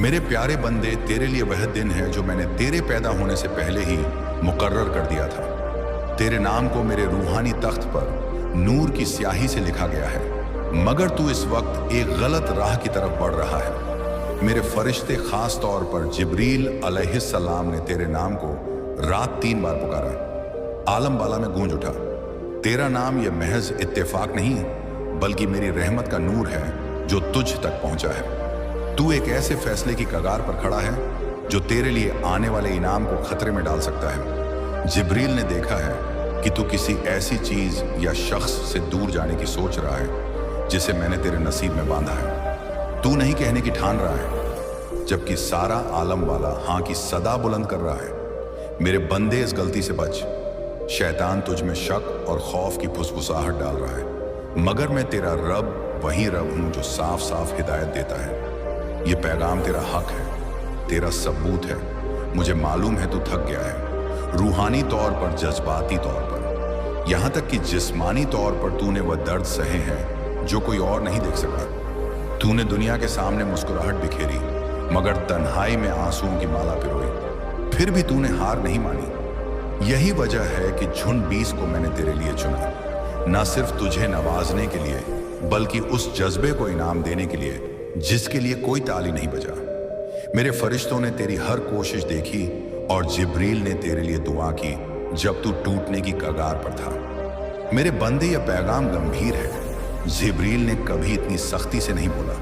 मेरे प्यारे बंदे, तेरे लिए वह दिन है जो मैंने तेरे पैदा होने से पहले ही मुकर्रर कर दिया था। तेरे नाम को मेरे रूहानी तख्त पर नूर की स्याही से लिखा गया है, मगर तू इस वक्त एक गलत राह की तरफ बढ़ रहा है। मेरे फरिश्ते खास तौर पर जिब्रील अलैहिस्सलाम ने तेरे नाम को रात 3 बार पुकारा। आलम बाला में गूंज उठा, तेरा नाम यह महज इत्तेफाक नहीं बल्कि मेरी रहमत का नूर है जो तुझ तक पहुंचा है। तू एक ऐसे फैसले की कगार पर खड़ा है जो तेरे लिए आने वाले इनाम को खतरे में डाल सकता है। जिब्रील ने देखा है कि तू किसी ऐसी चीज या शख्स से दूर जाने की सोच रहा है जिसे मैंने तेरे नसीब में बांधा है। तू नहीं कहने की ठान रहा है, जबकि सारा आलम वाला हाँ की सदा बुलंद कर रहा है। मेरे बंदे, इस गलती से बच। शैतान तुझ में शक और खौफ की फुसफुसाहट डाल रहा है, मगर मैं तेरा रब वही रब हूं जो साफ साफ हिदायत देता है। ये पैगाम तेरा हक है, तेरा सबूत है। मुझे मालूम है तू थक गया है, रूहानी तौर पर, जज्बाती तौर पर, यहां तक कि जिस्मानी तौर पर तूने वह दर्द सहे हैं जो कोई और नहीं देख सका। तूने दुनिया के सामने मुस्कुराहट बिखेरी, मगर तन्हाई में आंसुओं की माला पिरोई, फिर भी तूने हार नहीं मानी। यही वजह है कि झुंड 20 को मैंने तेरे लिए चुना, न सिर्फ तुझे नवाजने के लिए बल्कि उस जज्बे को इनाम देने के लिए जिसके लिए कोई ताली नहीं बजा। मेरे फरिश्तों ने तेरी हर कोशिश देखी और जिब्रील ने तेरे लिए दुआ की जब तू टूटने की कगार पर था। मेरे बंदे, यह पैगाम गंभीर है। जिब्रील ने कभी इतनी सख्ती से नहीं बोला।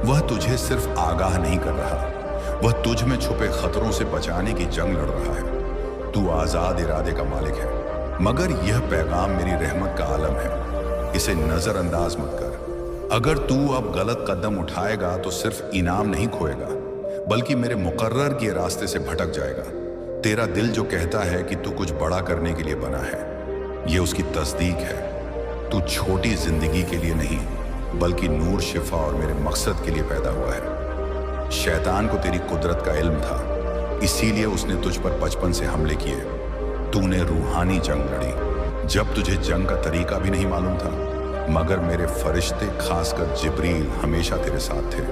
वह तुझे सिर्फ आगाह नहीं कर रहा, वह तुझ में छुपे खतरों से बचाने की जंग लड़ रहा है। तू आजाद इरादे का मालिक है, मगर यह पैगाम मेरी रहमत का आलम है, इसे नजरअंदाज मत कर। अगर तू अब गलत कदम उठाएगा तो सिर्फ इनाम नहीं खोएगा बल्कि मेरे मुकर्रर के रास्ते से भटक जाएगा। तेरा दिल जो कहता है कि तू कुछ बड़ा करने के लिए बना है, यह उसकी तस्दीक है। तू छोटी जिंदगी के लिए नहीं बल्कि नूर, शिफा और मेरे मकसद के लिए पैदा हुआ है। शैतान को तेरी कुदरत का इल्म था, इसीलिए उसने तुझ पर बचपन से हमले किए। तूने रूहानी जंग लड़ी जब तुझे जंग का तरीका भी नहीं मालूम था, मगर मेरे फरिश्ते, खासकर जिब्रील, हमेशा तेरे साथ थे।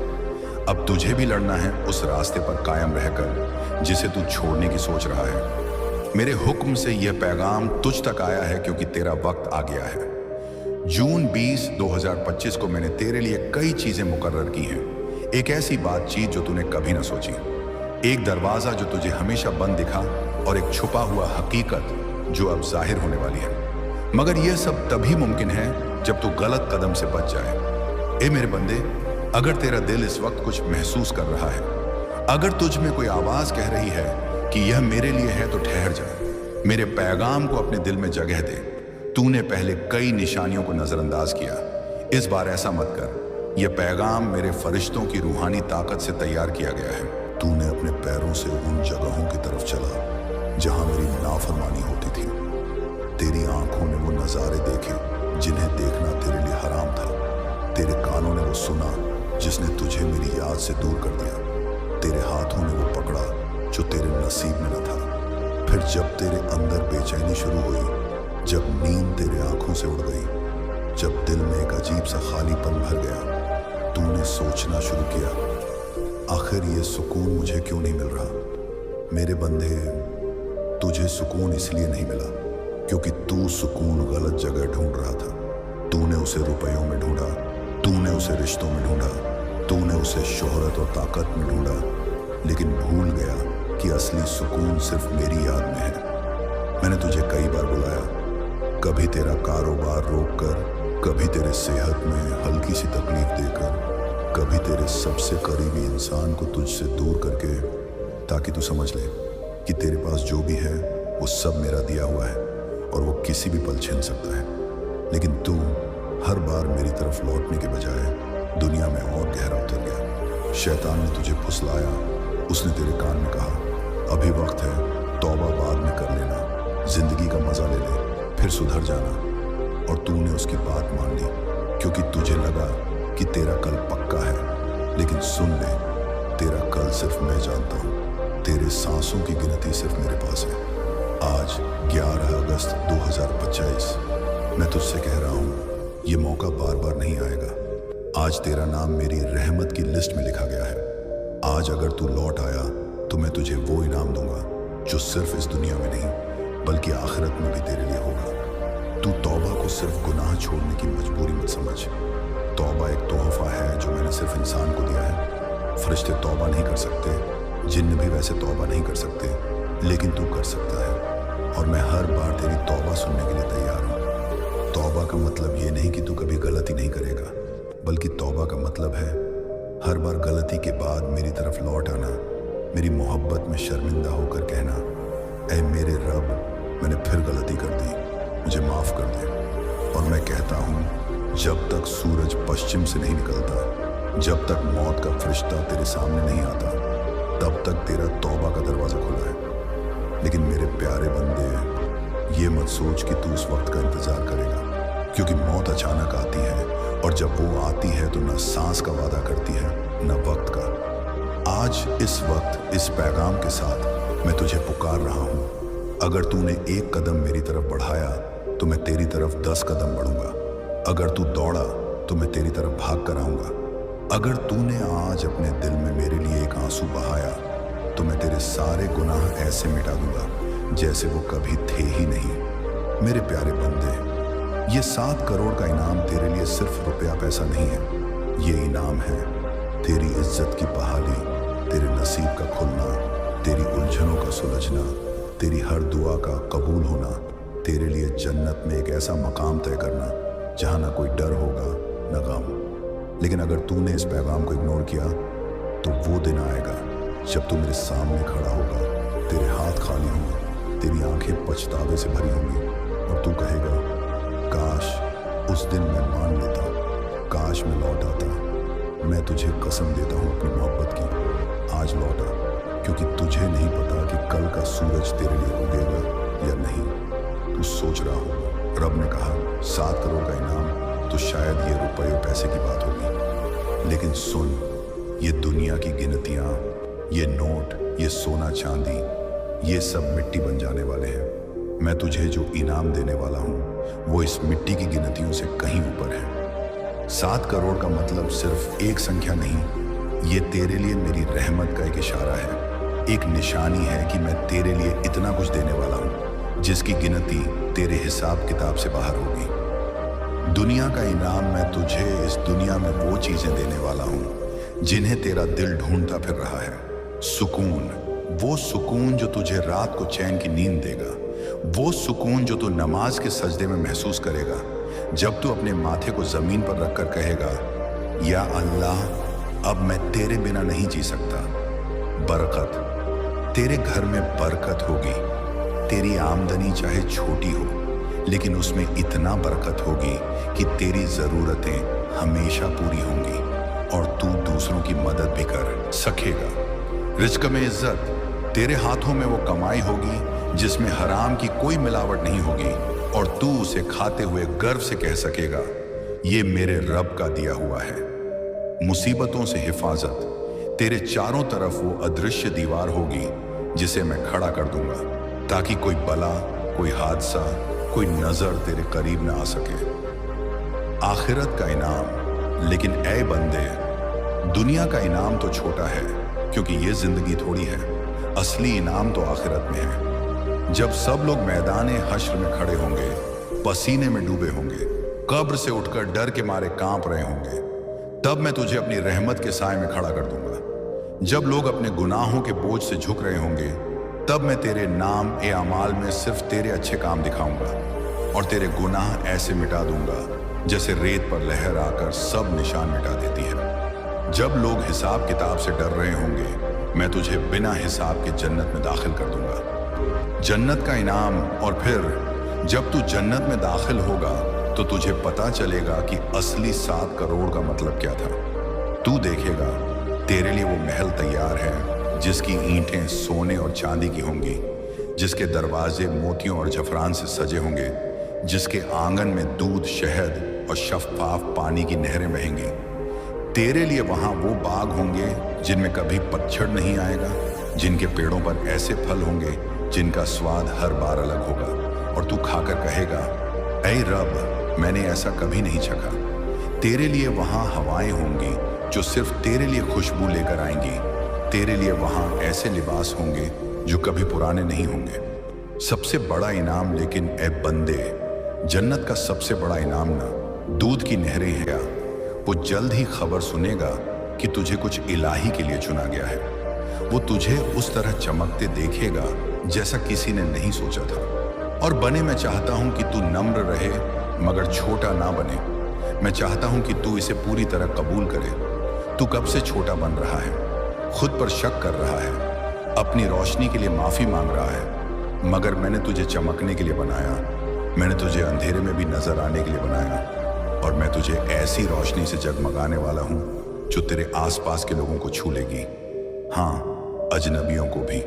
अब तुझे भी लड़ना है उस रास्ते पर कायम रहकर जिसे तू छोड़ने की सोच रहा है। मेरे हुक्म से यह पैगाम तुझ तक आया है क्योंकि तेरा वक्त आ गया है। जून 20, 2025 को मैंने तेरे लिए कई चीजें मुकर्रर की हैं। एक ऐसी बातचीत जो तूने कभी ना सोची, एक दरवाजा जो तुझे हमेशा बंद दिखा और एक छुपा हुआ हकीकत जो अब जाहिर होने वाली है। मगर यह सब तभी मुमकिन है जब तू गलत कदम से बच जाए। ए मेरे बंदे, अगर तेरा दिल इस वक्त कुछ महसूस कर रहा है, अगर तुझ में कोई आवाज कह रही है कि यह मेरे लिए है, तो ठहर जा। मेरे पैगाम को अपने दिल में जगह दे। तूने पहले कई निशानियों को नजरअंदाज किया, इस बार ऐसा मत कर। यह पैगाम मेरे फरिश्तों की रूहानी ताकत से तैयार किया गया है। तूने अपने पैरों से उन जगहों की तरफ चला जहां मेरी नाफरमानी होती थी। तेरी आंखों ने वो नजारे देखे जिन्हें देखना तेरे लिए हराम था। तेरे कानों ने वो सुना जिसने तुझे मेरी याद से दूर कर दिया। तेरे हाथों ने वो पकड़ा जो तेरे नसीब में न था। फिर जब तेरे अंदर बेचैनी शुरू हुई, जब नींद तेरे आंखों से उड़ गई, जब दिल में एक अजीब सा खालीपन भर गया, तूने सोचना शुरू किया, आखिर ये सुकून मुझे क्यों नहीं मिल रहा। मेरे बंदे, तुझे सुकून इसलिए नहीं मिला क्योंकि तू सुकून गलत जगह ढूंढ रहा था। तूने उसे रुपयों में ढूंढा, तूने उसे रिश्तों में ढूंढा, तूने उसे शोहरत और ताकत में ढूंढा, लेकिन भूल गया कि असली सुकून सिर्फ मेरी याद में है। मैंने तुझे कई बार बुलाया, कभी तेरा कारोबार रोककर, कभी तेरे सेहत में हल्की सी तकलीफ देकर, कभी तेरे सबसे करीबी इंसान को तुझसे दूर करके, ताकि तू समझ ले कि तेरे पास जो भी है वो सब मेरा दिया हुआ है और वो किसी भी पल छिन सकता है। लेकिन तू हर बार मेरी तरफ लौटने के बजाय दुनिया में और गहरा उतर गया। शैतान ने तुझे फुसलाया, उसने तेरे कान में कहा, अभी वक्त है, तौबा बाद में कर लेना, जिंदगी का मजा ले ले, फिर सुधर जाना। और तूने उसकी बात मान ली क्योंकि तुझे लगा कि तेरा कल पक्का है। लेकिन सुन ले, तेरा कल सिर्फ मैं जानता हूँ। तेरे सांसों की गिनती सिर्फ मेरे पास है। आज 11 अगस्त 2025 मैं तुझसे कह रहा हूँ, ये मौका बार बार नहीं आएगा। आज तेरा नाम मेरी रहमत की लिस्ट में लिखा गया है। आज अगर तू लौट आया तो मैं तुझे वो इनाम दूंगा जो सिर्फ इस दुनिया में नहीं बल्कि आखिरत में भी तेरे लिए होगा। तू तौबा को सिर्फ गुनाह छोड़ने की मजबूरी मत समझ। तौबा एक तोहफा है जो मैंने सिर्फ इंसान को दिया है। फरिश्ते तौबा नहीं कर सकते, जिन्न भी वैसे तौबा नहीं कर सकते, लेकिन तू कर सकता है और मैं हर बार तेरी तौबा सुनने के लिए तैयार हूँ। तौबा का मतलब ये नहीं कि तू कभी गलती नहीं करेगा, बल्कि तौबा का मतलब है हर बार गलती के बाद मेरी तरफ लौट आना, मेरी मोहब्बत में शर्मिंदा होकर कहना, ऐ मेरे रब, मैंने फिर गलती कर दी, मुझे माफ़ कर दे। और मैं कहता हूँ, जब तक सूरज पश्चिम से नहीं निकलता, जब तक मौत का फरिश्ता तेरे सामने नहीं आता, तब तक तेरा तौबा का दरवाज़ा खुला है। लेकिन मेरे प्यारे बंदे, ये मत सोच कि तू उस वक्त का इंतज़ार करेगा, क्योंकि मौत अचानक आती है और जब वो आती है तो न सांस का वादा करती है न वक्त का। आज इस वक्त इस पैगाम के साथ मैं तुझे पुकार रहा हूँ। अगर तूने एक कदम मेरी तरफ बढ़ाया तो मैं तेरी तरफ 10 कदम बढ़ूंगा। अगर तू दौड़ा तो मैं तेरी तरफ भाग कर आऊँगा। अगर तूने आज अपने दिल में मेरे लिए एक आंसू बहाया तो मैं तेरे सारे गुनाह ऐसे मिटा दूंगा जैसे वो कभी थे ही नहीं। मेरे प्यारे बंदे, ये 7 करोड़ का इनाम तेरे लिए सिर्फ रुपया पैसा नहीं है। ये इनाम है तेरी इज्जत की बहाली, तेरे नसीब का खुलना, तेरी उलझनों का सुलझना, तेरी हर दुआ का कबूल होना, तेरे लिए जन्नत में एक ऐसा मकाम तय करना जहाँ ना कोई डर होगा न गम। लेकिन अगर तूने इस पैगाम को इग्नोर किया तो वो दिन आएगा जब तू मेरे सामने खड़ा होगा, तेरे हाथ खाली होंगे, तेरी आंखें पछतावे से भरी होंगी और तू कहेगा, काश उस दिन मैं मान लेता, काश मैं लौट आता। मैं तुझे कसम देता हूँ अपनी मोहब्बत की, आज लौटा, क्योंकि तुझे नहीं पता कि कल का सूरज तेरे लिए उगेगा या नहीं। तू सोच रहा होगा, रब ने कहा 7 करोड़ का इनाम, तो शायद ये रुपये पैसे की बात होगी। लेकिन सुन, ये दुनिया की गिनतियाँ, ये नोट, ये सोना चांदी, ये सब मिट्टी बन जाने वाले हैं। मैं तुझे जो इनाम देने वाला हूँ वो इस मिट्टी की गिनतियों से कहीं ऊपर है। 7 करोड़ का मतलब सिर्फ एक संख्या नहीं, ये तेरे लिए मेरी रहमत का एक इशारा है, एक निशानी है कि मैं तेरे लिए इतना कुछ देने वाला हूँ जिसकी गिनती तेरे हिसाब किताब से बाहर होगी। दुनिया का इनाम मैं तुझे इस दुनिया में वो चीजें देने वाला हूँ जिन्हें तेरा दिल ढूंढता फिर रहा है। सुकून, वो सुकून जो तुझे रात को चैन की नींद देगा, वो सुकून जो तू नमाज के सजदे में महसूस करेगा, जब तू अपने माथे को जमीन पर रखकर कहेगा, या अल्लाह, अब मैं तेरे बिना नहीं जी सकता। बरकत, तेरे घर में बरकत होगी। तेरी आमदनी चाहे छोटी हो, लेकिन उसमें इतना बरकत होगी कि तेरी जरूरतें हमेशा पूरी होंगी और तू दूसरों की मदद भी कर सकेगा। रिज्क में इज्जत, तेरे हाथों में वो कमाई होगी जिसमें हराम की कोई मिलावट नहीं होगी और तू उसे खाते हुए गर्व से कह सकेगा, ये मेरे रब का दिया हुआ है। मुसीबतों से हिफाजत, तेरे चारों तरफ वो अदृश्य दीवार होगी जिसे मैं खड़ा कर दूंगा ताकि कोई बला, कोई हादसा, कोई नजर तेरे करीब ना आ सके। आखिरत का इनाम, लेकिन ऐ बंदे, दुनिया का इनाम तो छोटा है क्योंकि ये जिंदगी थोड़ी है, असली इनाम तो आखिरत में है। जब सब लोग मैदान हश्र में खड़े होंगे, पसीने में डूबे होंगे, कब्र से उठकर डर के मारे कांप रहे होंगे, तब मैं तुझे अपनी रहमत के साए में खड़ा कर दूंगा। जब लोग अपने गुनाहों के बोझ से झुक रहे होंगे, तब मैं तेरे नाम ए अमाल में सिर्फ तेरे अच्छे काम दिखाऊंगा और तेरे गुनाह ऐसे मिटा दूंगा जैसे रेत पर लहर आकर सब निशान मिटा देती है। जब लोग हिसाब किताब से डर रहे होंगे, मैं तुझे बिना हिसाब के जन्नत में दाखिल कर दूंगा। जन्नत का इनाम, और फिर जब तू जन्नत में दाखिल होगा तो तुझे पता चलेगा कि असली 7 करोड़ का मतलब क्या था। तू देखेगा तेरे लिए वो महल तैयार है जिसकी ईंटें सोने और चांदी की होंगी, जिसके दरवाजे मोतियों और जफरान से सजे होंगे, जिसके आंगन में दूध, शहद और शफाफ पानी की नहरें बहेंगी। तेरे लिए वहां वो बाग होंगे जिनमें कभी पतझड़ नहीं आएगा, जिनके पेड़ों पर ऐसे फल होंगे जिनका स्वाद हर बार अलग होगा और तू खाकर कहेगा, ऐ रब, मैंने ऐसा कभी नहीं चखा। तेरे लिए वहां हवाएं होंगी जो सिर्फ तेरे लिए खुशबू लेकर आएंगी, तेरे लिए वहां ऐसे लिबास होंगे जो कभी पुराने नहीं होंगे। सबसे बड़ा इनाम लेकिन ए बंदे, जन्नत का सबसे बड़ा इनाम ना दूध की नहरें है, वो जल्द ही खबर सुनेगा कि तुझे कुछ इलाही के लिए चुना गया है। वो तुझे उस तरह चमकते देखेगा जैसा किसी ने नहीं सोचा था। और बने मैं चाहता हूं कि तू नम्र रहे मगर छोटा ना बने। मैं चाहता हूं कि तू इसे पूरी तरह कबूल करे। तू कब से छोटा बन रहा है, खुद पर शक कर रहा है, अपनी रोशनी के लिए माफी मांग रहा है, मगर मैंने तुझे चमकने के लिए बनाया। मैंने तुझे अंधेरे में भी नजर आने के लिए बनाया, और मैं तुझे ऐसी रोशनी से जगमगाने वाला हूं जो तेरे आसपास के लोगों को छू लेगी, हाँ, अजनबियों को भी।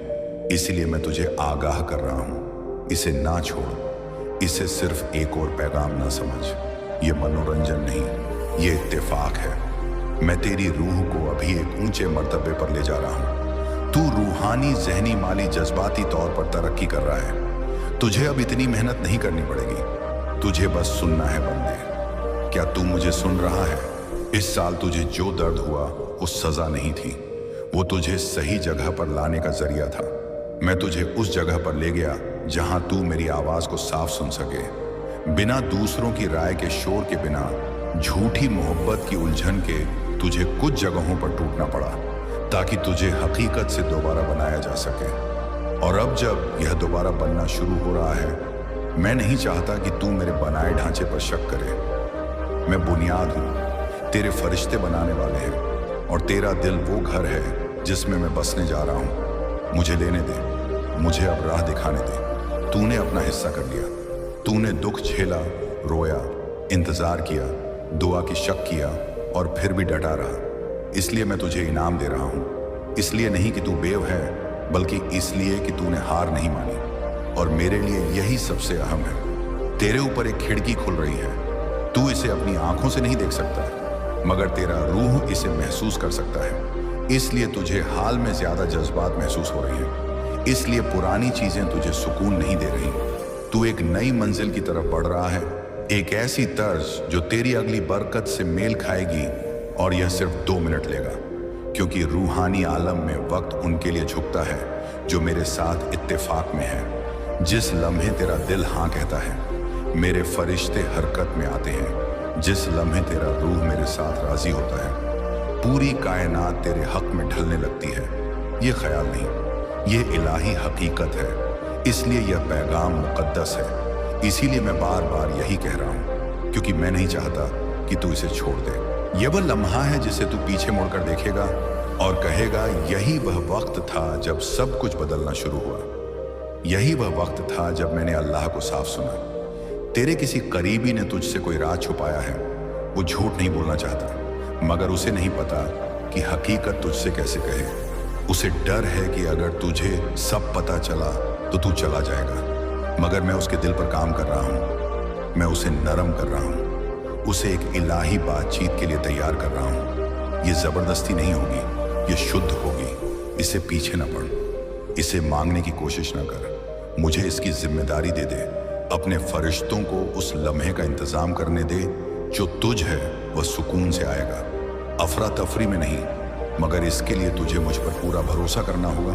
इसीलिए मैं तुझे आगाह कर रहा हूं, इसे ना छोड़। इसे सिर्फ एक और पैगाम ना समझ, ये मनोरंजन नहीं, ये इत्तेफाक है। मैं तेरी रूह को अभी एक ऊंचे मर्तबे पर ले जा रहा हूं। तू रूहानी, जहनी, माली, जज्बाती तौर पर तरक्की कर रहा है। तुझे अब इतनी मेहनत नहीं करनी पड़ेगी, तुझे बस सुनना है बंदे। क्या तू मुझे सुन रहा है? इस साल तुझे जो दर्द हुआ वो सजा नहीं थी, वो तुझे सही जगह पर लाने का जरिया था। मैं तुझे उस जगह पर ले गया जहां तू मेरी आवाज को साफ सुन सके, बिना दूसरों की राय के, शोर के, बिना झूठी मोहब्बत की उलझन के। तुझे कुछ जगहों पर टूटना पड़ा ताकि तुझे हकीकत से दोबारा बनाया जा सके। और अब जब यह दोबारा बनना शुरू हो रहा है, मैं नहीं चाहता कि तू मेरे बनाए ढांचे पर शक करे। मैं बुनियाद हूं, तेरे फरिश्ते बनाने वाले हैं, और तेरा दिल वो घर है जिसमें मैं बसने जा रहा हूं। मुझे लेने दे, मुझे अब राह दिखाने दे। तूने अपना हिस्सा कर लिया, तूने दुख झेला, रोया, इंतजार किया, दुआ की शक किया, और फिर भी डटा रहा। इसलिए मैं तुझे इनाम दे रहा हूं। इसलिए नहीं कि तू बेव है, बल्कि इसलिए कि तूने हार नहीं मानी। और मेरे लिए यही सबसे अहम है। तेरे ऊपर एक खिड़की खुल रही है। तू इसे अपनी आंखों से नहीं देख सकता, मगर तेरा रूह इसे महसूस कर सकता है। इसलिए तुझे हाल में ज्यादा जज्बात महसूस हो रही हैं। इसलिए पुरानी चीजें तुझे सुकून नहीं दे रही। तू एक नई मंजिल की तरफ बढ़ रहा है, एक ऐसी तर्ज जो तेरी अगली बरकत से मेल खाएगी। और यह सिर्फ 2 मिनट लेगा, क्योंकि रूहानी आलम में वक्त उनके लिए झुकता है जो मेरे साथ इत्तेफाक में है। जिस लम्हे तेरा दिल हाँ कहता है, मेरे फरिश्ते हरकत में आते हैं। जिस लम्हे तेरा रूह मेरे साथ राजी होता है, पूरी कायनात तेरे हक में ढलने लगती है। ये ख्याल नहीं, ये इलाही हकीकत है। इसलिए यह पैगाम मुकद्दस है। इसीलिए मैं बार बार यही कह रहा हूं, क्योंकि मैं नहीं चाहता कि तू इसे छोड़ दे। यह वह लम्हा है जिसे तू पीछे मुड़कर देखेगा और कहेगा, यही वह वक्त था जब सब कुछ बदलना शुरू हुआ। यही वह वक्त था जब मैंने अल्लाह को साफ सुना। तेरे किसी करीबी ने तुझसे कोई राज छुपाया है। वो झूठ नहीं बोलना चाहता, मगर उसे नहीं पता कि हकीकत तुझसे कैसे कहे। उसे डर है कि अगर तुझे सब पता चला तो तू चला जाएगा। मगर मैं उसके दिल पर काम कर रहा हूं। मैं उसे नरम कर रहा हूं, उसे एक इलाही बातचीत के लिए तैयार कर रहा हूं। ये जबरदस्ती नहीं होगी, ये शुद्ध होगी। इसे पीछे न पड़, इसे मांगने की कोशिश न कर। मुझे इसकी जिम्मेदारी दे दे। अपने फरिश्तों को उस लम्हे का इंतजाम करने दे जो तुझ है वह सुकून से आएगा, अफरा तफरी में नहीं। मगर इसके लिए तुझे मुझ पर पूरा भरोसा करना होगा।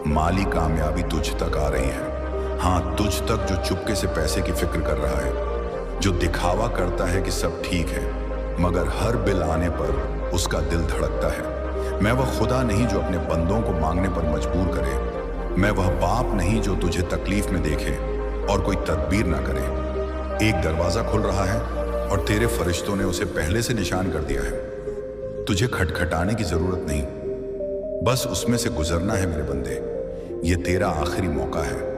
माली कामयाबी तुझ तक आ रही है, हाँ, तुझ तक जो चुपके से पैसे की फिक्र कर रहा है, जो दिखावा करता है कि सब ठीक है, मगर हर बिल आने पर उसका दिल धड़कता है। मैं वह खुदा नहीं जो अपने बंदों को मांगने पर मजबूर करे। मैं वह बाप नहीं जो तुझे तकलीफ में देखे और कोई तदबीर ना करे। एक दरवाजा खुल रहा है और तेरे फरिश्तों ने उसे पहले से निशान कर दिया है। तुझे खटखटाने की जरूरत नहीं, बस उसमें से गुजरना है मेरे बंदे। ये तेरा आखिरी मौका है।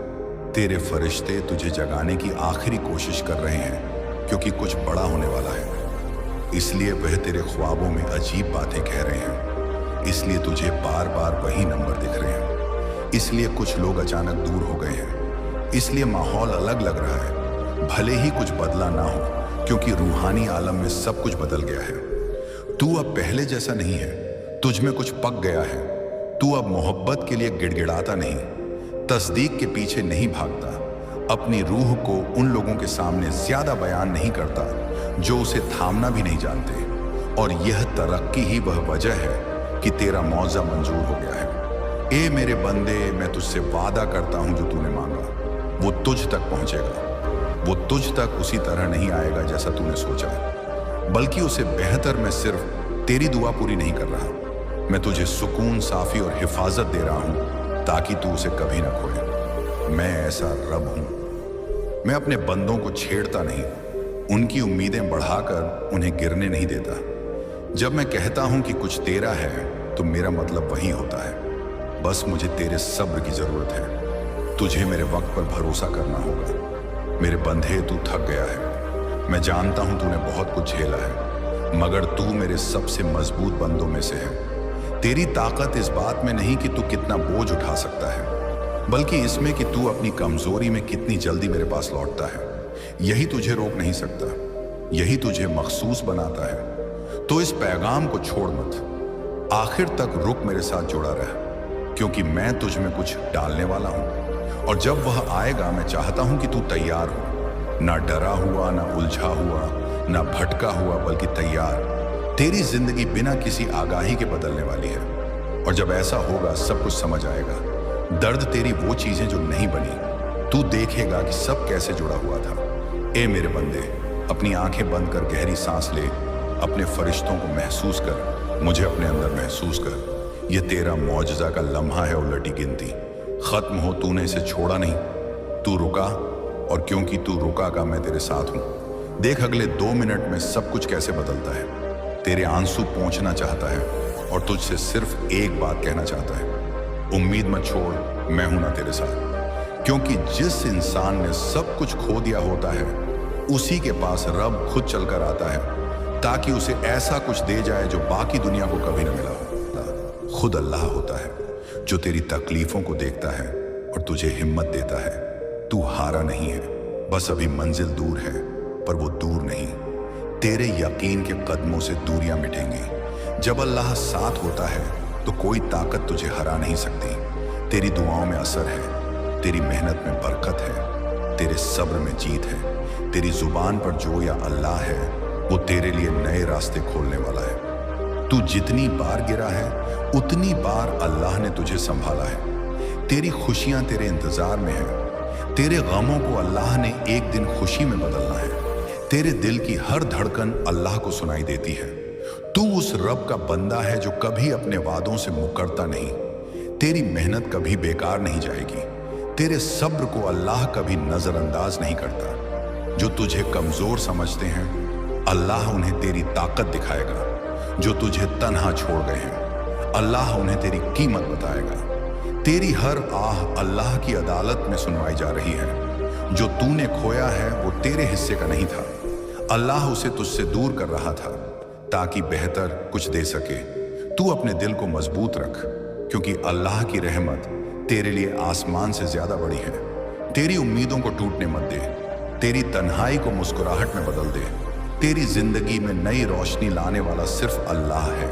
तेरे फरिश्ते तुझे जगाने की आखिरी कोशिश कर रहे हैं, क्योंकि कुछ बड़ा होने वाला है। इसलिए वह तेरे ख्वाबों में अजीब बातें कह रहे हैं। इसलिए तुझे बार बार वही नंबर दिख रहे हैं। इसलिए कुछ लोग अचानक दूर हो गए हैं। इसलिए माहौल अलग लग रहा है, भले ही कुछ बदला ना हो, क्योंकि रूहानी आलम में सब कुछ बदल गया है। तू अब पहले जैसा नहीं है, तुझ में कुछ पक गया है। तू अब मोहब्बत के लिए गिड़गिड़ाता नहीं, तस्दीक के पीछे नहीं भागता, अपनी रूह को उन लोगों के सामने ज्यादा बयान नहीं करता जो उसे थामना भी नहीं जानते। और यह तरक्की ही वह वजह है कि तेरा मौजा मंजूर हो गया है। ए मेरे बंदे, मैं तुझसे वादा करता हूं जो तूने मांगा वो तुझ तक पहुंचेगा। वो तुझ तक उसी तरह नहीं आएगा जैसा तूने सोचा, बल्कि उसे बेहतर। मैं सिर्फ तेरी दुआ पूरी नहीं कर रहा, मैं तुझे सुकून, साफी और हिफाजत दे रहा हूं ताकि तू उसे कभी ना खोए। मैं ऐसा रब हूं, मैं अपने बंदों को छेड़ता नहीं, उनकी उम्मीदें बढ़ाकर उन्हें गिरने नहीं देता। जब मैं कहता हूं कि कुछ तेरा है तो मेरा मतलब वही होता है। बस मुझे तेरे सब्र की जरूरत है। तुझे मेरे वक्त पर भरोसा करना होगा। मेरे बंधे, तू थक गया है। मैं जानता हूं तूने बहुत कुछ झेला है, मगर तू मेरे सबसे मजबूत बंदों में से है। तेरी ताकत इस बात में नहीं कि तू कितना बोझ उठा सकता है, बल्कि इसमें कि तू अपनी कमजोरी में कितनी जल्दी मेरे पास लौटता है। यही तुझे रोक नहीं सकता, यही तुझे मखसूस बनाता है। तो इस पैगाम को छोड़ मत, आखिर तक रुक, मेरे साथ जुड़ा रह, क्योंकि मैं तुझ में कुछ डालने वाला हूं। और जब वह आएगा, मैं चाहता हूं कि तू तैयार हो, ना डरा हुआ, ना उलझा हुआ, ना भटका हुआ, बल्कि तैयार। तेरी जिंदगी बिना किसी आगाही के बदलने वाली है, और जब ऐसा होगा सब कुछ समझ आएगा। दर्द तेरी वो चीजें जो नहीं बनी, तू देखेगा कि सब कैसे जुड़ा हुआ था। ए मेरे बंदे, अपनी आंखें बंद कर गहरी सांस ले, अपने फरिश्तों को महसूस कर, मुझे अपने अंदर महसूस कर। ये तेरा मौजज़ा का लम्हा है, उलटी गिनती खत्म हो, तूने इसे छोड़ा नहीं, तू रुका, और क्योंकि तू रुका का मैं तेरे साथ हूं। देख अगले 2 मिनट में सब कुछ कैसे बदलता है। तेरे आंसू पोंछना चाहता है और तुझसे सिर्फ एक बात कहना चाहता है, उम्मीद मत छोड़, मैं हूं ना तेरे साथ। क्योंकि जिस इंसान ने सब कुछ खो दिया होता है, उसी के पास रब खुद चलकर आता है ताकि उसे ऐसा कुछ दे जाए जो बाकी दुनिया को कभी न मिला हो। खुद अल्लाह होता है जो तेरी तकलीफों को देखता है और तुझे हिम्मत देता है। तू हारा नहीं है, बस अभी मंजिल दूर है, पर वो दूर नहीं। तेरे यकीन के कदमों से दूरियां मिटेंगी। जब अल्लाह साथ होता है तो कोई ताकत तुझे हरा नहीं सकती। तेरी दुआओं में असर है, तेरी मेहनत में बरकत है, तेरे सब्र में जीत है। तेरी जुबान पर जो या अल्लाह है, वो तेरे लिए नए रास्ते खोलने वाला है। तू जितनी बार गिरा है, उतनी बार अल्लाह ने तुझे संभाला है। तेरी खुशियां तेरे इंतजार में हैं। तेरे गमों को अल्लाह ने एक दिन खुशी में बदलना है। तेरे दिल की हर धड़कन अल्लाह को सुनाई देती है। तू उस रब का बंदा है जो कभी अपने वादों से मुकरता नहीं। तेरी मेहनत कभी बेकार नहीं जाएगी। तेरे सब्र को अल्लाह कभी नजरअंदाज नहीं करता। जो तुझे कमजोर समझते हैं, अल्लाह उन्हें तेरी ताकत दिखाएगा। जो तुझे तन्हा छोड़ गए हैं, अल्लाह उन्हें तेरी कीमत बताएगा। तेरी हर आह अल्लाह की अदालत में सुनवाई जा रही है। जो तूने खोया है वो तेरे हिस्से का नहीं था, अल्लाह उसे तुझसे दूर कर रहा था ताकि बेहतर कुछ दे सके। तू अपने दिल को मजबूत रख, क्योंकि अल्लाह की रहमत तेरे लिए आसमान से ज्यादा बड़ी है। तेरी उम्मीदों को टूटने मत दे, तेरी तन्हाई को मुस्कुराहट में बदल दे। तेरी जिंदगी में नई रोशनी लाने वाला सिर्फ अल्लाह है।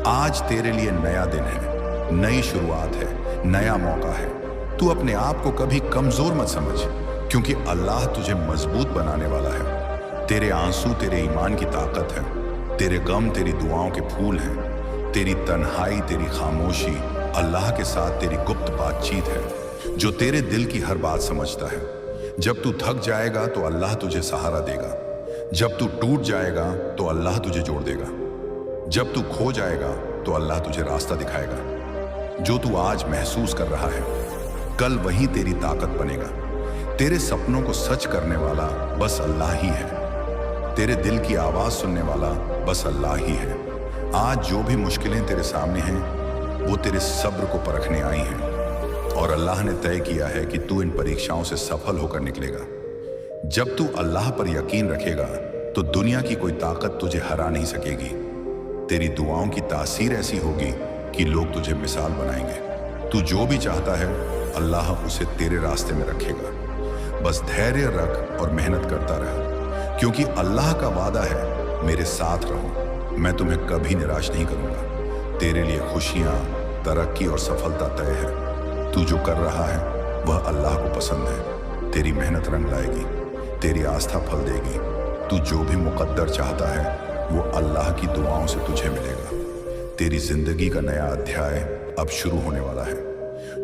आज तेरे लिए नया दिन है, नई शुरुआत है, नया मौका है। तू अपने आप को कभी कमजोर मत समझ, क्योंकि अल्लाह तुझे मजबूत बनाने वाला है। तेरे आंसू तेरे ईमान की ताकत है, तेरे गम तेरी दुआओं के फूल हैं, तेरी तन्हाई तेरी खामोशी अल्लाह के साथ तेरी गुप्त बातचीत है, जो तेरे दिल की हर बात समझता है। जब तू थक जाएगा तो अल्लाह तुझे सहारा देगा। जब तू टूट जाएगा तो अल्लाह तुझे जोड़ देगा। जब तू खो जाएगा तो अल्लाह तुझे रास्ता दिखाएगा। जो तू आज महसूस कर रहा है, कल वही तेरी ताकत बनेगा। तेरे सपनों को सच करने वाला बस अल्लाह ही है। तेरे दिल की आवाज सुनने वाला बस अल्लाह ही है। आज जो भी मुश्किलें तेरे सामने हैं, वो तेरे सब्र को परखने आई हैं, और अल्लाह ने तय किया है कि तू इन परीक्षाओं से सफल होकर निकलेगा। जब तू अल्लाह पर यकीन रखेगा तो दुनिया की कोई ताकत तुझे हरा नहीं सकेगी। तेरी दुआओं की तासीर ऐसी होगी कि लोग तुझे मिसाल बनाएंगे। तू जो भी चाहता है, अल्लाह उसे तेरे रास्ते में रखेगा। बस धैर्य रख और मेहनत करता रह, क्योंकि अल्लाह का वादा है, मेरे साथ रहो, मैं तुम्हें कभी निराश नहीं करूंगा। तेरे लिए खुशियां, तरक्की और सफलता तय है। तू जो कर रहा है वह अल्लाह को पसंद है। तेरी मेहनत रंग लाएगी, तेरी आस्था फल देगी। तू जो भी मुकद्दर चाहता है वो अल्लाह की दुआओं से तुझे मिलेगा। तेरी जिंदगी का नया अध्याय अब शुरू होने वाला है।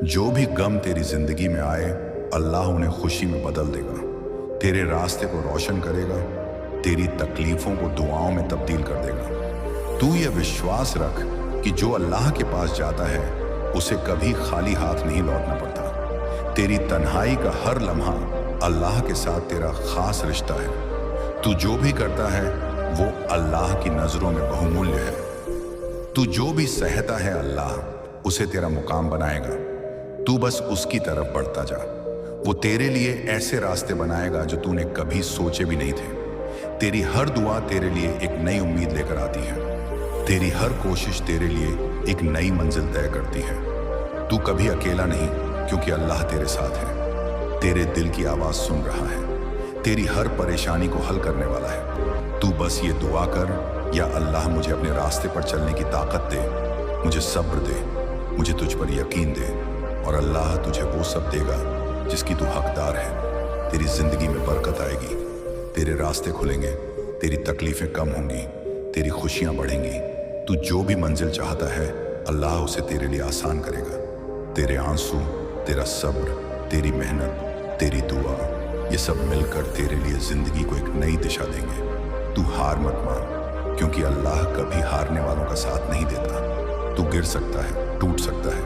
जो भी गम तेरी जिंदगी में आए, अल्लाह उन्हें खुशी में बदल देगा, तेरे रास्ते को रोशन करेगा, तेरी तकलीफों को दुआओं में तब्दील कर देगा। तू ये विश्वास रख कि जो अल्लाह के पास जाता है उसे कभी खाली हाथ नहीं लौटना पड़ता। तेरी तन्हाई का हर लम्हा अल्लाह के साथ तेरा खास रिश्ता है। तू जो भी करता है वो अल्लाह की नजरों में बहुमूल्य है। तू जो भी सहता है अल्लाह उसे तेरा मुकाम बनाएगा। तू बस उसकी तरफ बढ़ता जा, वो तेरे लिए ऐसे रास्ते बनाएगा जो तूने कभी सोचे भी नहीं थे। तेरी हर दुआ तेरे लिए एक नई उम्मीद लेकर आती है। तेरी हर कोशिश तेरे लिए एक नई मंजिल तय करती है। तू कभी अकेला नहीं, क्योंकि अल्लाह तेरे साथ है, तेरे दिल की आवाज सुन रहा है, तेरी हर परेशानी को हल करने वाला है। तू बस ये दुआ कर, या अल्लाह मुझे अपने रास्ते पर चलने की ताकत दे, मुझे सब्र दे, मुझे तुझ पर यकीन दे, और अल्लाह तुझे वो सब देगा जिसकी तू हकदार है। तेरी जिंदगी में बरकत आएगी, तेरे रास्ते खुलेंगे, तेरी तकलीफें कम होंगी, तेरी खुशियां बढ़ेंगी। तू जो भी मंजिल चाहता है अल्लाह उसे तेरे लिए आसान करेगा। तेरे आंसू, तेरा सब्र, तेरी मेहनत, तेरी दुआ, ये सब मिलकर तेरे लिए जिंदगी को एक नई दिशा देंगे। तू हार मत मान, क्योंकि अल्लाह कभी हारने वालों का साथ नहीं देता। तू गिर सकता है, टूट सकता है,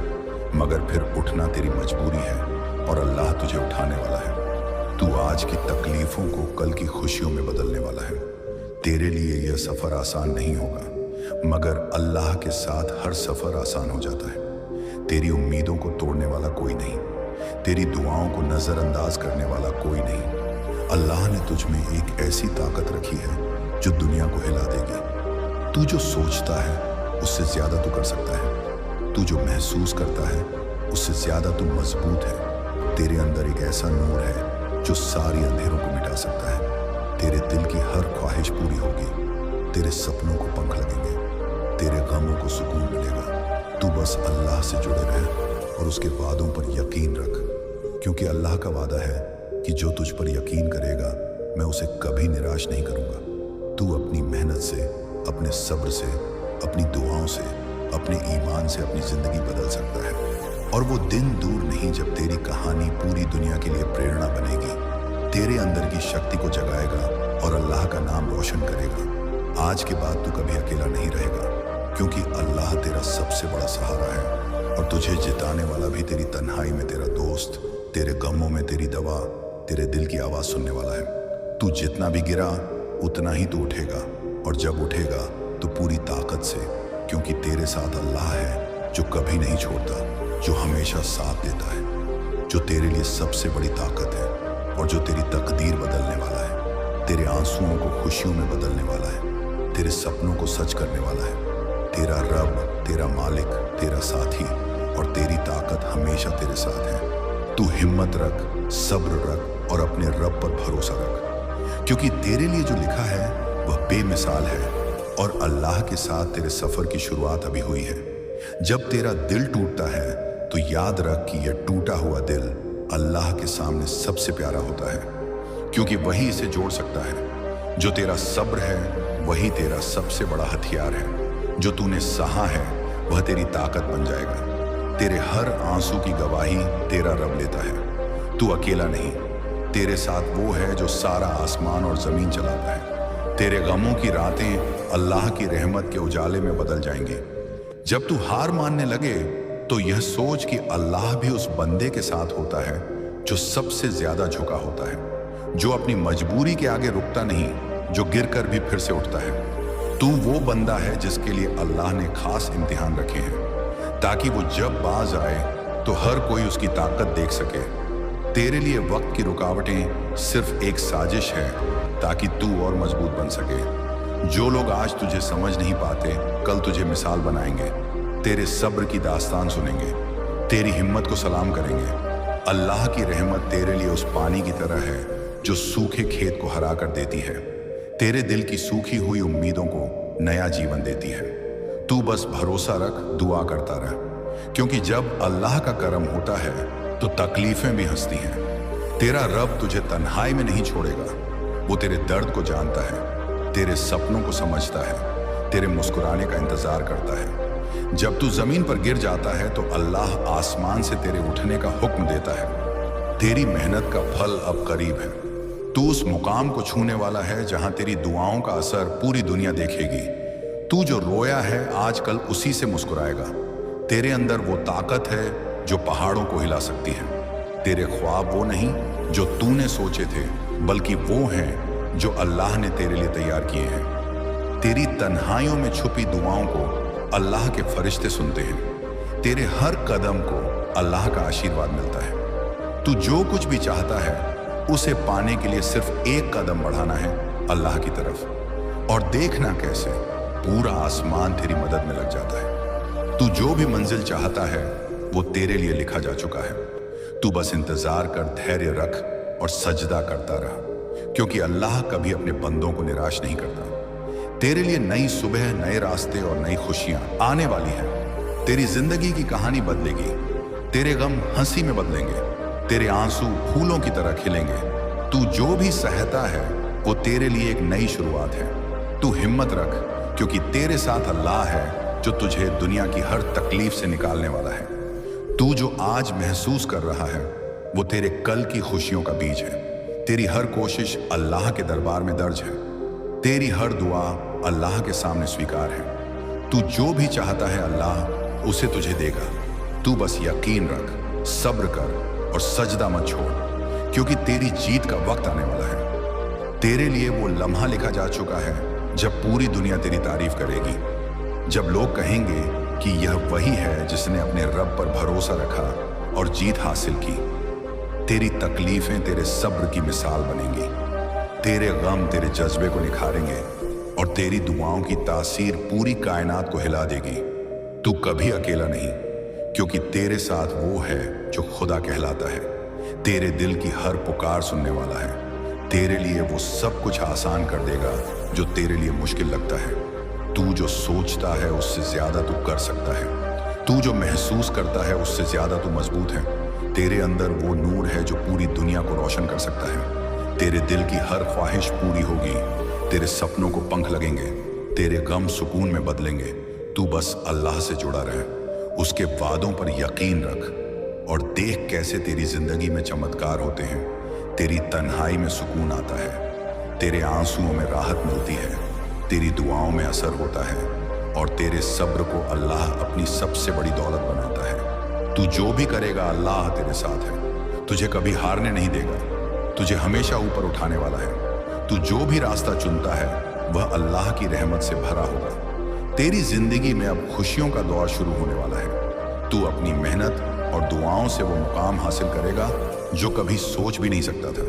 मगर फिर उठना तेरी मजबूरी है, और अल्लाह तुझे उठाने वाला है। तू आज की तकलीफों को कल की खुशियों में बदलने वाला है। तेरे लिए यह सफर आसान नहीं होगा, मगर अल्लाह के साथ हर सफर आसान हो जाता है। तेरी उम्मीदों को तोड़ने वाला कोई नहीं, तेरी दुआओं को नजरअंदाज करने वाला कोई नहीं। अल्लाह ने तुझ में एक ऐसी ताकत रखी है जो दुनिया को हिला देगी। तू जो सोचता है उससे ज्यादा तू कर सकता है। तू जो महसूस करता है उससे ज्यादा तू मजबूत है। तेरे अंदर एक ऐसा नूर है जो सारी अंधेरों को मिटा सकता है। तेरे दिल की हर ख्वाहिश पूरी होगी, तेरे सपनों को पंख लगेंगे, तेरे गमों को सुकून मिलेगा। तू बस अल्लाह से जुड़े रह और उसके वादों पर यकीन रख, क्योंकि अल्लाह का वादा है कि जो तुझ पर यकीन करेगा मैं उसे कभी निराश नहीं करूंगा। तू अपनी मेहनत से, अपने सब्र से, अपनी दुआओं से, अपने ईमान से अपनी जिंदगी बदल सकता है। और वो दिन दूर नहीं जब तेरी कहानी पूरी दुनिया के लिए प्रेरणा बनेगी, तेरे अंदर की शक्ति को जगाएगा और अल्लाह का नाम रोशन करेगा। आज के बाद तू कभी अकेला नहीं रहेगा, क्योंकि अल्लाह तेरा सबसे बड़ा सहारा है, और तुझे जिताने वाला भी तेरी तन्हाई में तेरा दोस्त, तेरे गमों में तेरी दवा, तेरे दिल की आवाज सुनने वाला है। तू जितना भी गिरा उतना ही तू उठेगा, और जब उठेगा तो पूरी ताकत से, क्योंकि तेरे साथ अल्लाह है जो कभी नहीं छोड़ता, जो हमेशा साथ देता है, जो तेरे लिए सबसे बड़ी ताकत है, और जो तेरी तकदीर बदलने वाला है, तेरे आंसुओं को खुशियों में बदलने वाला है, तेरे सपनों को सच करने वाला है। तेरा रब, तेरा मालिक, तेरा साथी, और तेरी ताकत हमेशा तेरे साथ है। तू हिम्मत रख, सब्र रख, और अपने रब पर भरोसा रख, क्योंकि तेरे लिए जो लिखा है वह बेमिसाल है, और अल्लाह के साथ तेरे सफर की शुरुआत अभी हुई है। जब तेरा दिल टूटता है तो याद रख कि यह टूटा हुआ दिल अल्लाह के सामने सबसे प्यारा होता है, क्योंकि वही इसे जोड़ सकता है। जो तेरा सब्र है वही तेरा सबसे बड़ा हथियार है। जो तूने सहा है वह तेरी ताकत बन जाएगा। तेरे हर आंसू की गवाही तेरा रब लेता है। तू अकेला नहीं, तेरे साथ वो है जो सारा आसमान और जमीन चलाता है। तेरे गमों की रातें अल्लाह की रहमत के उजाले में बदल जाएंगी। जब तू हार मानने लगे तो यह सोच कि अल्लाह भी उस बंदे के साथ होता है जो सबसे ज्यादा झुका होता है, जो अपनी मजबूरी के आगे रुकता नहीं, जो गिरकर भी फिर से उठता है। तू वो बंदा है जिसके लिए अल्लाह ने खास इम्तिहान रखे हैं, ताकि वो जब बाज आए तो हर कोई उसकी ताकत देख सके। तेरे लिए वक्त की रुकावटें सिर्फ एक साजिश है, ताकि तू और मजबूत बन सके। जो लोग आज तुझे समझ नहीं पाते कल तुझे मिसाल बनाएंगे, तेरे सब्र की दास्तान सुनेंगे, तेरी हिम्मत को सलाम करेंगे। अल्लाह की रहमत तेरे लिए उस पानी की तरह है जो सूखे खेत को हरा कर देती है, तेरे दिल की सूखी हुई उम्मीदों को नया जीवन देती है। तू बस भरोसा रख, दुआ करता रह, क्योंकि जब अल्लाह का करम होता है तो तकलीफें भी हंसती हैं। तेरा रब तुझे तन्हाई में नहीं छोड़ेगा, वो तेरे दर्द को जानता है, तेरे सपनों को समझता है, तेरे मुस्कुराने का इंतजार करता है। जब तू जमीन पर गिर जाता है तो अल्लाह आसमान से तेरे उठने का हुक्म देता है। तेरी मेहनत का फल अब करीब है। तू उस मुकाम को छूने वाला है जहां तेरी दुआओं का असर पूरी दुनिया देखेगी। तू जो रोया है आजकल उसी से मुस्कुराएगा। तेरे अंदर वो ताकत है जो पहाड़ों को हिला सकती है। तेरे ख्वाब वो नहीं जो तूने सोचे थे, बल्कि वो हैं जो अल्लाह ने तेरे लिए तैयार किए हैं। तेरी तन्हाइयों में छुपी दुआओं को अल्लाह के फरिश्ते सुनते हैं। तेरे हर कदम को अल्लाह का आशीर्वाद मिलता है। तू जो कुछ भी चाहता है उसे पाने के लिए सिर्फ एक कदम बढ़ाना है अल्लाह की तरफ, और देखना कैसे पूरा आसमान तेरी मदद में लग जाता है। तू जो भी मंजिल चाहता है वो तेरे लिए लिखा जा चुका है। तू बस इंतजार कर, धैर्य रख और सजदा करता रहा, क्योंकि अल्लाह कभी अपने बंदों को निराश नहीं करता। तेरे लिए नई सुबह, नए रास्ते और नई खुशियां आने वाली हैं। तेरी जिंदगी की कहानी बदलेगी। तेरे गम हंसी में बदलेंगे, तेरे आंसू फूलों की तरह खिलेंगे। तू जो भी सहता है वो तेरे लिए एक नई शुरुआत है। तू हिम्मत रख, क्योंकि तेरे साथ अल्लाह है जो तुझे दुनिया की हर तकलीफ से निकालने वाला है। तू जो आज महसूस कर रहा है वो तेरे कल की खुशियों का बीज है। तेरी हर कोशिश अल्लाह के दरबार में दर्ज है। तेरी हर दुआ अल्लाह के सामने स्वीकार है। तू जो भी चाहता है अल्लाह उसे तुझे देगा। तू बस यकीन रख, सब्र कर और सजदा मत छोड़, क्योंकि तेरी जीत का वक्त आने वाला है। तेरे लिए वो लम्हा लिखा जा चुका है जब पूरी दुनिया तेरी तारीफ करेगी। जब लोग कहेंगे कि यह वही है जिसने अपने रब पर भरोसा रखा और जीत हासिल की। तेरी तकलीफें तेरे सब्र की मिसाल बनेंगी। तेरे गम तेरे जज्बे को निखारेंगे और तेरी दुआओं की तासीर पूरी कायनात को हिला देगी। तू कभी अकेला नहीं, क्योंकि तेरे साथ वो है जो खुदा कहलाता है। तेरे दिल की हर पुकार सुनने वाला है। तेरे लिए वो सब कुछ आसान कर देगा जो तेरे लिए मुश्किल लगता है। तू जो सोचता है उससे ज्यादा तू कर सकता है। तू जो महसूस करता है उससे ज्यादा तू मजबूत है। तेरे अंदर वो नूर है जो पूरी दुनिया को रोशन कर सकता है। तेरे दिल की हर ख्वाहिश पूरी होगी। तेरे सपनों को पंख लगेंगे। तेरे गम सुकून में बदलेंगे। तू बस अल्लाह से जुड़ा रहे, उसके वादों पर यकीन रख और देख कैसे तेरी जिंदगी में चमत्कार होते हैं। तेरी तन्हाई में सुकून आता है। तेरे आंसुओं में राहत मिलती है। तेरी दुआओं में असर होता है और तेरे सब्र को अल्लाह अपनी सबसे बड़ी दौलत बनाता है। तू जो भी करेगा अल्लाह तेरे साथ है। तुझे कभी हारने नहीं देगा। तुझे हमेशा ऊपर उठाने वाला है। तू जो भी रास्ता चुनता है वह अल्लाह की रहमत से भरा होगा। तेरी जिंदगी में अब खुशियों का दौर शुरू होने वाला है। तू अपनी मेहनत और दुआओं से वो मुकाम हासिल करेगा जो कभी सोच भी नहीं सकता था।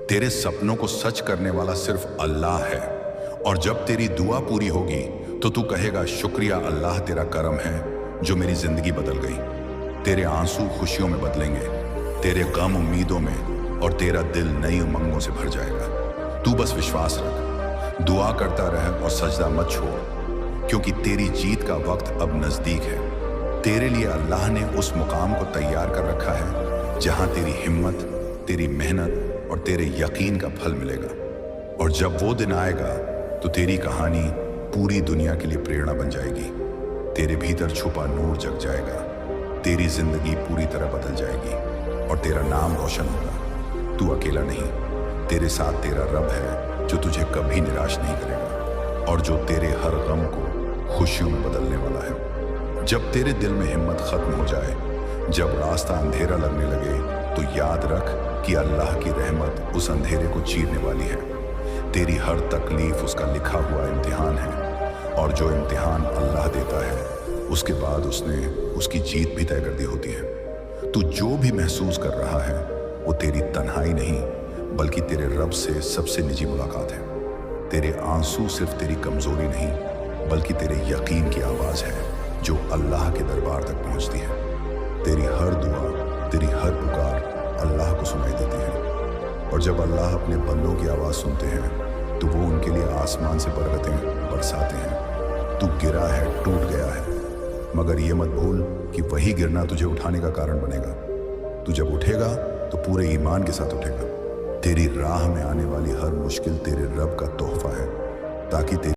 तेरे सपनों को सच करने वाला सिर्फ अल्लाह है, और जब तेरी दुआ पूरी होगी तो तू कहेगा, शुक्रिया अल्लाह, तेरा करम है जो मेरी जिंदगी बदल गई। तेरे आंसू खुशियों में बदलेंगे, तेरे गम उम्मीदों में, और तेरा दिल नई उमंगों से भर जाएगा। तू बस विश्वास रख, दुआ करता रह और सजदा मत छोड़, क्योंकि तेरी जीत का वक्त अब नजदीक है। तेरे लिए अल्लाह ने उस मुकाम को तैयार कर रखा है जहां तेरी हिम्मत, तेरी मेहनत और तेरे यकीन का फल मिलेगा। और जब वो दिन आएगा तो तेरी कहानी पूरी दुनिया के लिए प्रेरणा बन जाएगी। तेरे भीतर छुपा नूर जग जाएगा। तेरी जिंदगी पूरी तरह बदल जाएगी और तेरा नाम रोशन होगा। तू अकेला नहीं, तेरे साथ तेरा रब है जो तुझे कभी निराश नहीं करेगा और जो तेरे हर गम को खुशियों में बदलने वाला है। जब तेरे दिल में हिम्मत खत्म हो जाए, जब रास्ता अंधेरा लगने लगे, तो याद रख कि अल्लाह की रहमत उस अंधेरे को चीरने वाली है। तेरी हर तकलीफ उसका लिखा हुआ इम्तिहान है, और जो इम्तिहान अल्लाह देता है उसके बाद उसने उसकी जीत भी तय कर दी होती है। तू जो भी महसूस कर रहा है वो तेरी तन्हाई नहीं, बल्कि तेरे रब से सबसे निजी मुलाकात है। तेरे आंसू सिर्फ तेरी कमजोरी नहीं, बल्कि तेरे यकीन की आवाज़ है जो अल्लाह के दरबार तक पहुंचती है। तेरी हर दुआ, तेरी हर पुकार अल्लाह को सुनाई देती है, और जब अल्लाह अपने बंदों की आवाज़ सुनते हैं तो वो उनके लिए आसमान से बरकतें बरसाते हैं। तू गिरा है, टूट गया है, मगर ये मत भूल कि वही गिरना तुझे उठाने का कारण बनेगा। तू जब उठेगा तो पूरे ईमान के साथ उठेगा। तेरी राह में आने वाली हर मुश्किल तेरे रब का तोहफा है, ताकि तेरी